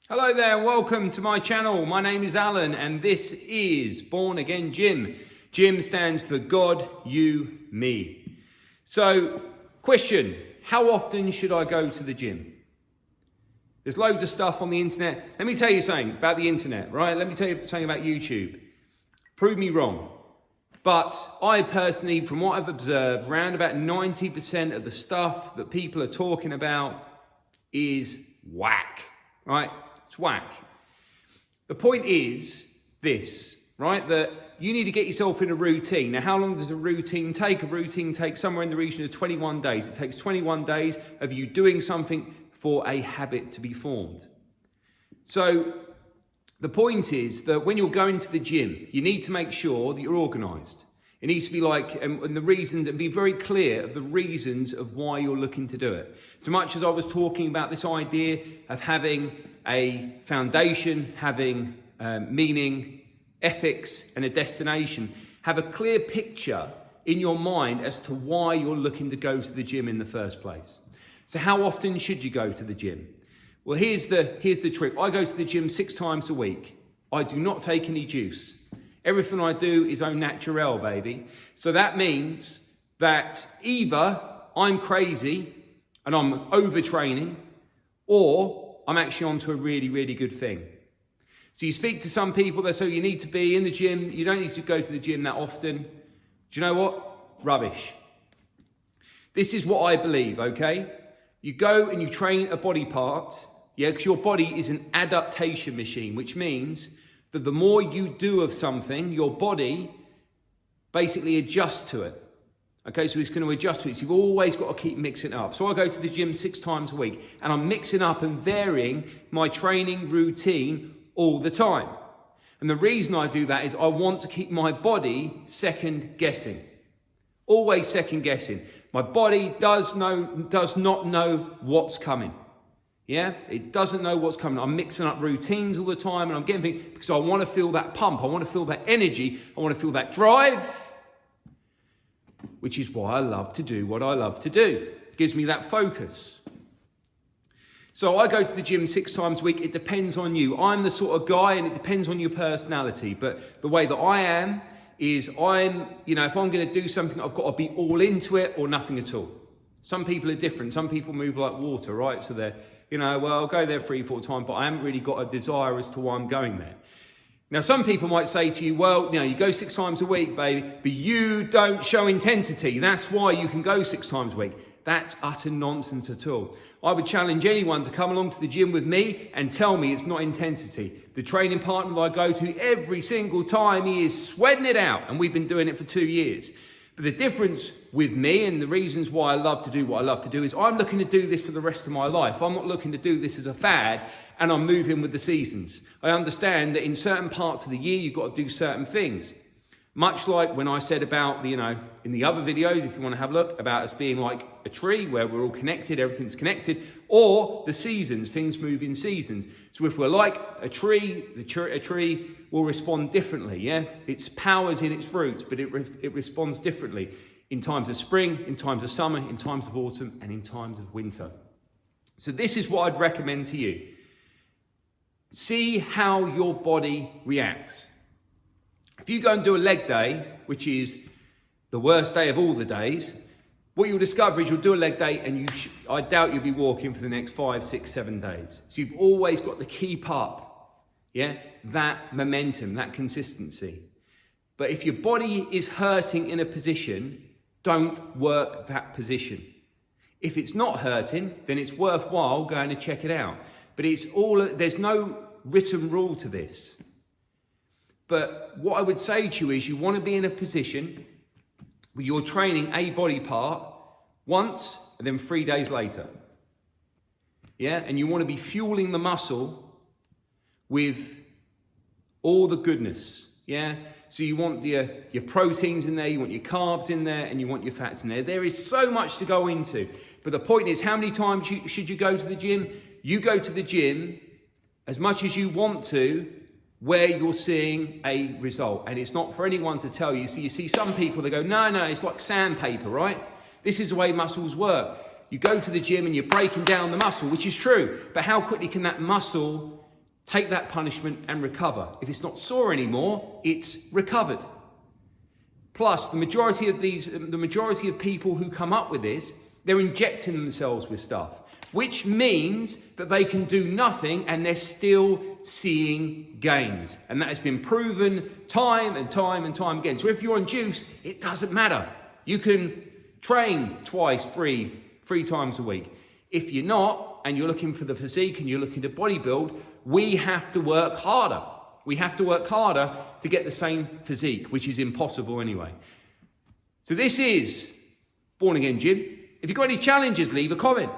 Hello there, welcome to my channel. My name is Alan and this is Born Again Gym. Gym stands for God, You, Me. So, question, how often should I go to the gym? There's loads of stuff on the internet. Let me tell you something about the internet, right? Let me tell you something about YouTube. Prove me wrong. But I personally, from what I've observed, around about 90% of the stuff that people are talking about is whack, right? It's whack. The point is this, right? That you need to get yourself in a routine. Now, how long does a routine take? A routine takes somewhere in the region of 21 days. It takes 21 days of you doing something for a habit to be formed. So the point is that when you're going to the gym, you need to make sure that you're organised. It needs to be like, and the reasons, and be very clear of the reasons of why you're looking to do it. So much as I was talking about this idea of having a foundation, having meaning, ethics, and a destination, have a clear picture in your mind as to why you're looking to go to the gym in the first place. So how often should you go to the gym? Well, here's the trick. I go to the gym 6 times a week. I do not take any juice. Everything I do is au naturel, baby. So that means that either I'm crazy and I'm overtraining, or I'm actually onto a really, really good thing. So you speak to some people, they say you need to be in the gym. You don't need to go to the gym that often. Do you know what? Rubbish. This is what I believe, okay? You go and you train a body part, yeah, because your body is an adaptation machine, which means that the more you do of something, your body basically adjusts to it. Okay, so it's going to adjust to it. So you've always got to keep mixing it up. So I go to the gym 6 times a week and I'm mixing up and varying my training routine all the time. And the reason I do that is I want to keep my body second guessing. Always second guessing. My body does not know what's coming. Yeah, it doesn't know what's coming. I'm mixing up routines all the time and I'm getting things because I want to feel that pump. I want to feel that energy. I want to feel that drive, which is why I love to do what I love to do. It gives me that focus. So I go to the gym 6 times a week. It depends on you. I'm the sort of guy, and it depends on your personality. But the way that I am is if I'm going to do something, I've got to be all into it or nothing at all. Some people are different. Some people move like water, right? So they're, I'll go there 3-4 times, but I haven't really got a desire as to why I'm going there. Now, some people might say to you, well, you go 6 times a week, baby, but you don't show intensity. That's why you can go 6 times a week. That's utter nonsense at all. I would challenge anyone to come along to the gym with me and tell me it's not intensity. The training partner that I go to every single time, he is sweating it out, and we've been doing it for 2 years. But the difference with me and the reasons why I love to do what I love to do is I'm looking to do this for the rest of my life. I'm not looking to do this as a fad and I'm moving with the seasons. I understand that in certain parts of the year, you've got to do certain things. Much like when I said about, in the other videos, if you want to have a look, about us being like a tree where we're all connected, everything's connected, or the seasons, things move in seasons. So if we're like a tree, a tree will respond differently, yeah? Its power's in its roots, but it responds differently in times of spring, in times of summer, in times of autumn, and in times of winter. So this is what I'd recommend to you. See how your body reacts. If you go and do a leg day, which is the worst day of all the days, what you'll discover is you'll do a leg day and I doubt you'll be walking for the next 5, 6, 7 days. So you've always got to keep up, that momentum, that consistency. But if your body is hurting in a position, don't work that position. If it's not hurting, then it's worthwhile going to check it out. But there's no written rule to this. But what I would say to you is you want to be in a position where you're training a body part once and then 3 days later. Yeah, and you want to be fueling the muscle with all the goodness. Yeah, so you want your proteins in there, you want your carbs in there, and you want your fats in there. There is so much to go into. But the point is, how many times should you go to the gym? You go to the gym as much as you want to, where you're seeing a result. And it's not for anyone to tell you. So you see some people, they go, no, it's like sandpaper, right? This is the way muscles work. You go to the gym and you're breaking down the muscle, which is true. But how quickly can that muscle take that punishment and recover. If it's not sore anymore, it's recovered. Plus, the majority of people who come up with this, they're injecting themselves with stuff, which means that they can do nothing and they're still seeing gains. And that has been proven time and time and time again. So if you're on juice, it doesn't matter. You can train twice, three times a week. If you're not, and you're looking for the physique and you're looking to bodybuild, we have to work harder. We have to work harder to get the same physique, which is impossible anyway. So this is Born Again Gym. If you've got any challenges, leave a comment.